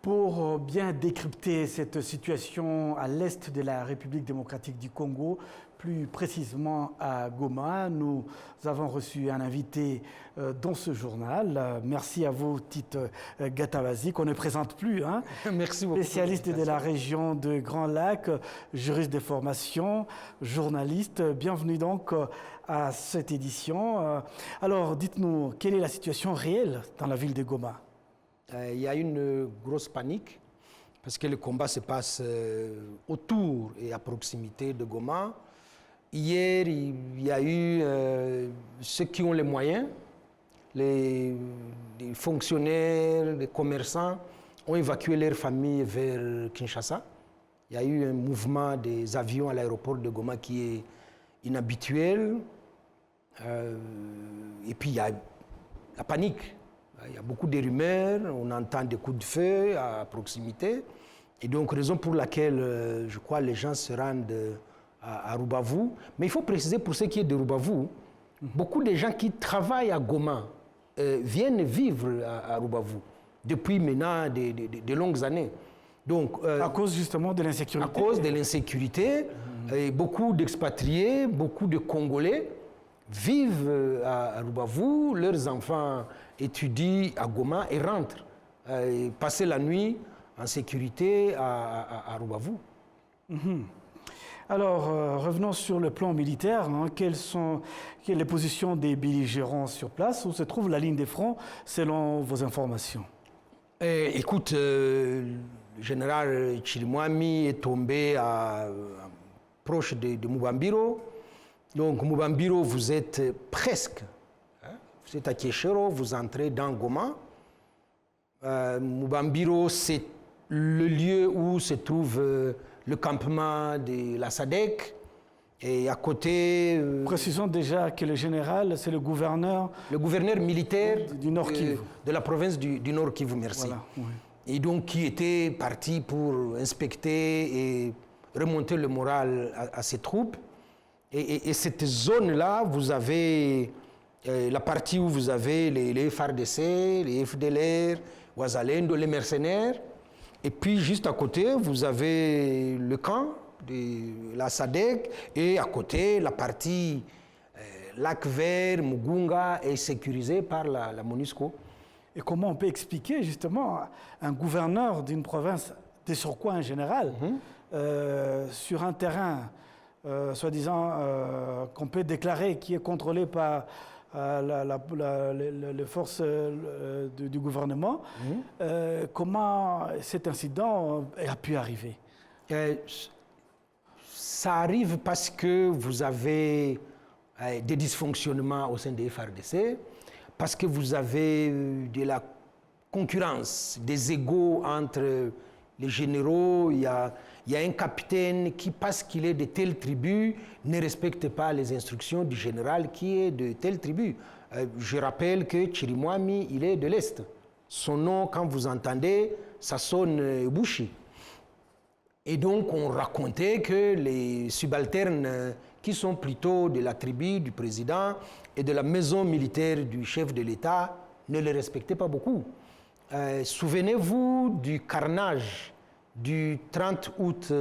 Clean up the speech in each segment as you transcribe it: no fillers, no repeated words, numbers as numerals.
Pour bien décrypter cette situation à l'est de la République démocratique du Congo, plus précisément à Goma, nous avons reçu un invité dans ce journal. Merci à vous, Tite Gatabazi, qu'on ne présente plus. Hein. Merci beaucoup. Spécialiste de la région de Grand Lac, juriste de formation, journaliste. Bienvenue donc à cette édition. Alors, dites-nous, quelle est la situation réelle dans la ville de Goma ? Il y a une grosse panique parce que le combat se passe autour et à proximité de Goma. Hier, il y a eu ceux qui ont les moyens, les fonctionnaires, les commerçants, ont évacué leurs familles vers Kinshasa. Il y a eu un mouvement des avions à l'aéroport de Goma qui est inhabituel. Et puis il y a la panique. Il y a beaucoup de rumeurs, on entend des coups de feu à proximité. Et donc, raison pour laquelle, je crois, les gens se rendent à Rubavu. Mais il faut préciser pour ce qui est de Rubavu, beaucoup de gens qui travaillent à Goma viennent vivre à Rubavu depuis maintenant de longues années. Donc, à cause justement de l'insécurité. À cause de l'insécurité, beaucoup d'expatriés, beaucoup de Congolais vivent à Rubavu, leurs enfants étudient à Goma et rentrent passer la nuit en sécurité à Rubavu. Alors, revenons sur le plan militaire. Hein. Quelles sont les positions des belligérants sur place? Où se trouve la ligne des fronts selon vos informations? Écoute, le général Chirimwami est tombé proche de Mubambiro. Donc, Mubambiro, vous êtes presque, vous êtes à Kieshero, vous entrez dans Goma. Mubambiro, c'est le lieu où se trouve le campement de la SADC. Et à côté... Précisons déjà que le général, c'est le gouverneur... Le gouverneur militaire du Nord Kivu. De la province du Nord Kivu, merci. Voilà, oui. Et donc, qui était parti pour inspecter et remonter le moral à ses troupes. Et cette zone-là, vous avez la partie où vous avez les FARDC, les FDLR, Ouazalendo, les mercenaires. Et puis, juste à côté, vous avez le camp de la SADC. Et à côté, la partie Lac Vert, Mugunga est sécurisée par la MONUSCO. Et comment on peut expliquer justement un gouverneur d'une province, de surcroît un général, sur un terrain... soi-disant qu'on peut déclarer qui est contrôlé par les forces du gouvernement. Comment cet incident a pu arriver? Ça arrive parce que vous avez des dysfonctionnements au sein des FARDC, parce que vous avez de la concurrence, des égos entre les généraux. Il y a un capitaine qui, parce qu'il est de telle tribu, ne respecte pas les instructions du général qui est de telle tribu. Je rappelle que Chirimwami, il est de l'Est. Son nom, quand vous entendez, ça sonne Bushi. Et donc, on racontait que les subalternes qui sont plutôt de la tribu du président et de la maison militaire du chef de l'État ne le respectaient pas beaucoup. Souvenez-vous du carnage du 30 août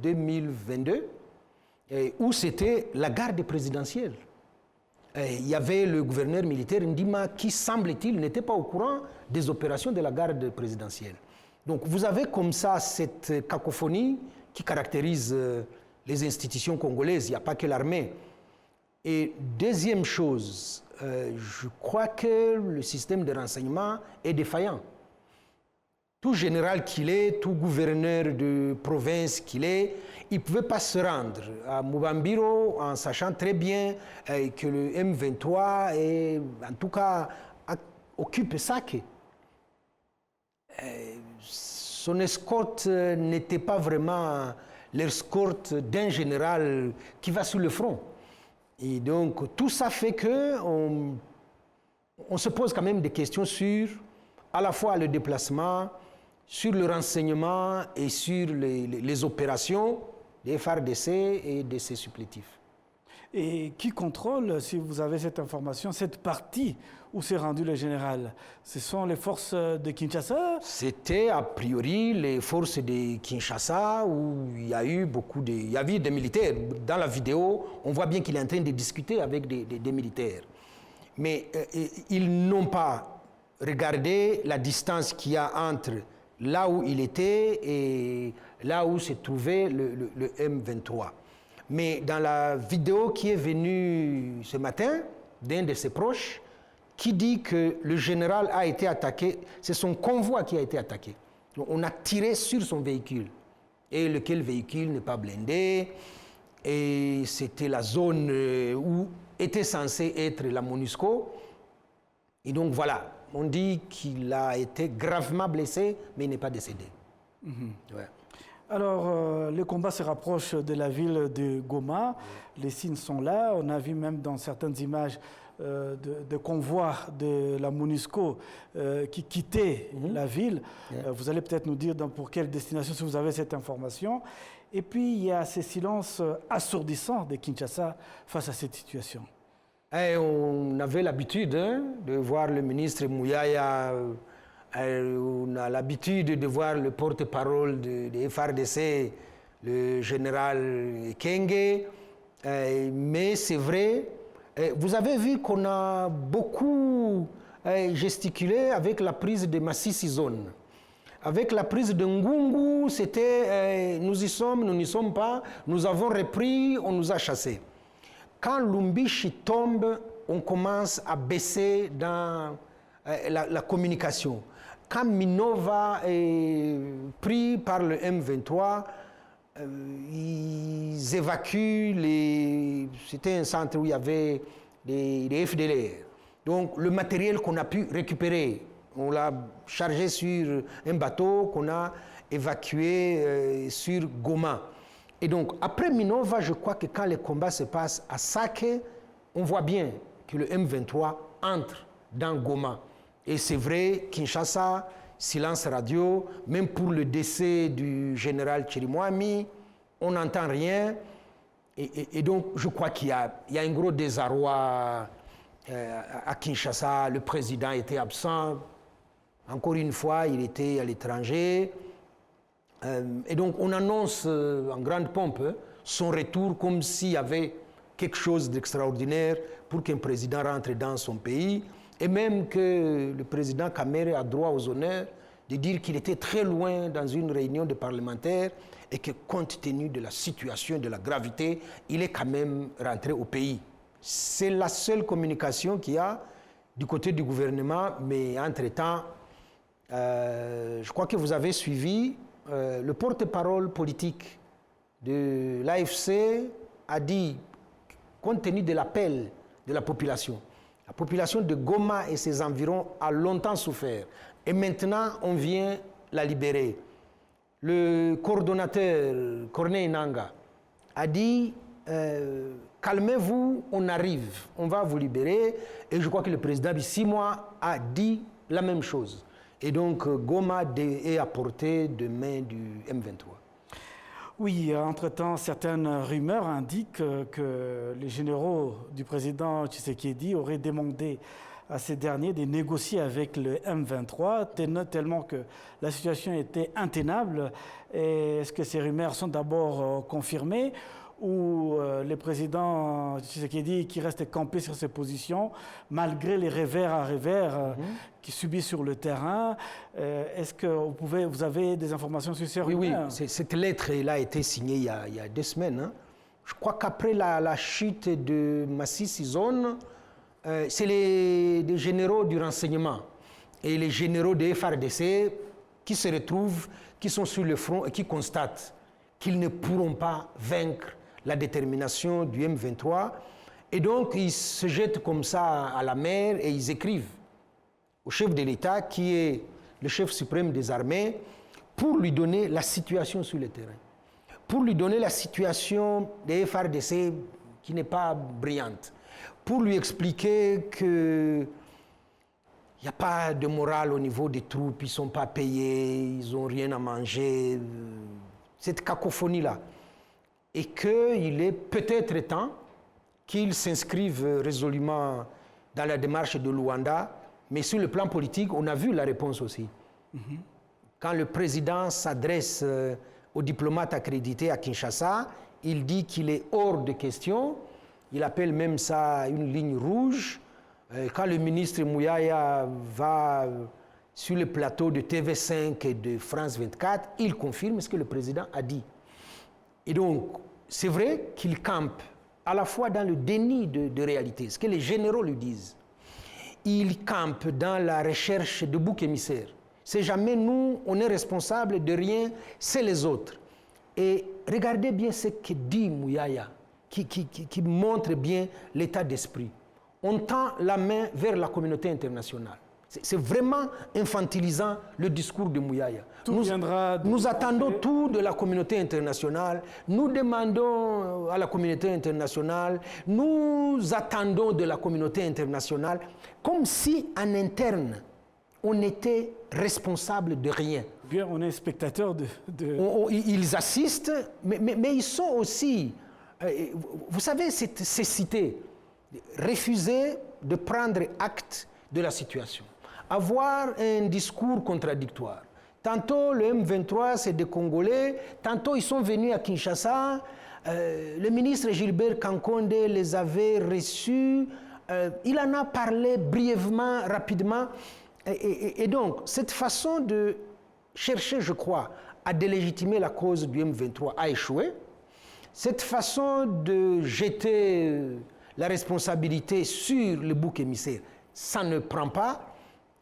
2022, où c'était la garde présidentielle. Il y avait le gouverneur militaire Ndima qui, semble-t-il, n'était pas au courant des opérations de la garde présidentielle. Donc vous avez comme ça cette cacophonie qui caractérise les institutions congolaises, il n'y a pas que l'armée. Et deuxième chose, je crois que le système de renseignement est défaillant. Tout général qu'il est, tout gouverneur de province qu'il est, il ne pouvait pas se rendre à Mubambiro en sachant très bien que le M23 est, en tout cas, occupe Sake. Son escorte n'était pas vraiment l'escorte d'un général qui va sur le front. Et donc, tout ça fait qu'on se pose quand même des questions sur à la fois le déplacement, sur le renseignement et sur les opérations des FARDC et de ses supplétifs. Et qui contrôle, si vous avez cette information, cette partie où s'est rendu le général? Ce sont les forces de Kinshasa? C'était a priori les forces de Kinshasa où il y a eu il y avait des militaires. Dans la vidéo, on voit bien qu'il est en train de discuter avec des militaires. Mais ils n'ont pas regardé la distance qu'il y a entre là où il était et là où se trouvait le M23. Mais dans la vidéo qui est venue ce matin d'un de ses proches, qui dit que le général a été attaqué, c'est son convoi qui a été attaqué. Donc, on a tiré sur son véhicule. Et lequel véhicule n'est pas blindé. Et c'était la zone où était censée être la MONUSCO. Et donc voilà, on dit qu'il a été gravement blessé, mais il n'est pas décédé. Ouais. Alors, le combat se rapproche de la ville de Goma. Les signes sont là. On a vu même dans certaines images de convois de la MONUSCO qui quittaient la ville. Vous allez peut-être nous dire pour quelle destination, si vous avez cette information. Et puis, il y a ces silences assourdissants de Kinshasa face à cette situation. Et on avait l'habitude de voir le ministre Mouyaya. On a l'habitude de voir le porte-parole de FARDC, le général Kenge. Mais c'est vrai, vous avez vu qu'on a beaucoup gesticulé avec la prise de Masisi Zone. Avec la prise de Ngungu, c'était nous y sommes, nous n'y sommes pas, nous avons repris, on nous a chassés. Quand Lumbishi tombe, on commence à baisser dans la communication. Quand Minova est pris par le M23, ils évacuent c'était un centre où il y avait des FDLR. Donc le matériel qu'on a pu récupérer, on l'a chargé sur un bateau qu'on a évacué sur Goma. Et donc après Minova, je crois que quand les combats se passent à Sake, on voit bien que le M23 entre dans Goma. Et c'est vrai, Kinshasa, silence radio, même pour le décès du général Chirimwami, on n'entend rien. Et donc, je crois qu'il y a un gros désarroi à Kinshasa. Le président était absent. Encore une fois, il était à l'étranger. Et donc, on annonce en grande pompe son retour comme s'il y avait quelque chose d'extraordinaire pour qu'un président rentre dans son pays. Et même que le président Kamere a droit aux honneurs de dire qu'il était très loin dans une réunion de parlementaires et que compte tenu de la situation, de la gravité, il est quand même rentré au pays. C'est la seule communication qu'il y a du côté du gouvernement, mais entre-temps, je crois que vous avez suivi, le porte-parole politique de l'AFC a dit, compte tenu de l'appel de la population de Goma et ses environs a longtemps souffert. Et maintenant, on vient la libérer. Le coordonnateur, Corneille Nangaa, a dit calmez-vous, on arrive, on va vous libérer. Et je crois que le président Bissimwa a dit la même chose. Et donc, Goma est à portée de main du M23. Oui, entre-temps, certaines rumeurs indiquent que les généraux du président Tshisekedi auraient demandé à ces derniers de négocier avec le M23, tellement que la situation était intenable. Est-ce que ces rumeurs sont d'abord confirmées ou le président Tshisekedi qui reste campé sur ses positions, malgré les revers à revers qu'il subit sur le terrain? Est-ce que vous avez des informations sur ces rumeurs? Oui, cette lettre a été signée il y a 2 semaines. Hein. Je crois qu'après la chute de Masisi Zone, c'est les généraux du renseignement et les généraux de FARDC qui se retrouvent, qui sont sur le front et qui constatent qu'ils ne pourront pas vaincre la détermination du M23. Et donc, ils se jettent comme ça à la mer et ils écrivent au chef de l'État, qui est le chef suprême des armées, pour lui donner la situation sur le terrain. Pour lui donner la situation des FARDC qui n'est pas brillante. Pour lui expliquer qu'il n'y a pas de morale au niveau des troupes, ils ne sont pas payés, ils n'ont rien à manger. Cette cacophonie-là. Et qu'il est peut-être temps qu'ils s'inscrivent résolument dans la démarche de Luanda, mais sur le plan politique, on a vu la réponse aussi. Quand le président s'adresse aux diplomates accrédités à Kinshasa, il dit qu'il est hors de question, il appelle même ça une ligne rouge. Quand le ministre Mouyaya va sur le plateau de TV5 et de France 24, il confirme ce que le président a dit. Et donc, c'est vrai qu'il campe à la fois dans le déni de réalité, ce que les généraux lui disent. Il campe dans la recherche de boucs émissaires. C'est jamais nous, on est responsable de rien, c'est les autres. Et regardez bien ce que dit Mouyaya, qui montre bien l'état d'esprit. On tend la main vers la communauté internationale. C'est vraiment infantilisant le discours de Mouyaya. Nous attendons tout de la communauté internationale, nous demandons à la communauté internationale, nous attendons de la communauté internationale, comme si en interne, on était responsable de rien. Bien, on est spectateur de... Ils assistent, mais ils sont aussi... vous savez, cette cécité, refuser de prendre acte de la situation, avoir un discours contradictoire. Tantôt, le M23, c'est des Congolais, tantôt, ils sont venus à Kinshasa, le ministre Gilbert Kankonde les avait reçus, il en a parlé brièvement, rapidement, et donc, cette façon de chercher, je crois, à délégitimer la cause du M23 a échoué. Cette façon de jeter la responsabilité sur le bouc émissaire, ça ne prend pas.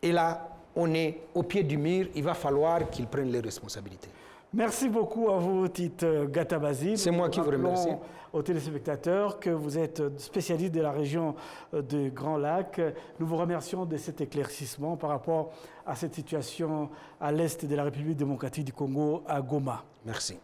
Et là, on est au pied du mur, il va falloir qu'ils prennent les responsabilités. Merci beaucoup à vous, Tite Gatabazi. C'est moi qui vous remercie. Aux téléspectateurs que vous êtes spécialiste de la région de Grand Lac. Nous vous remercions de cet éclaircissement par rapport à cette situation à l'est de la République démocratique du Congo, à Goma. Merci.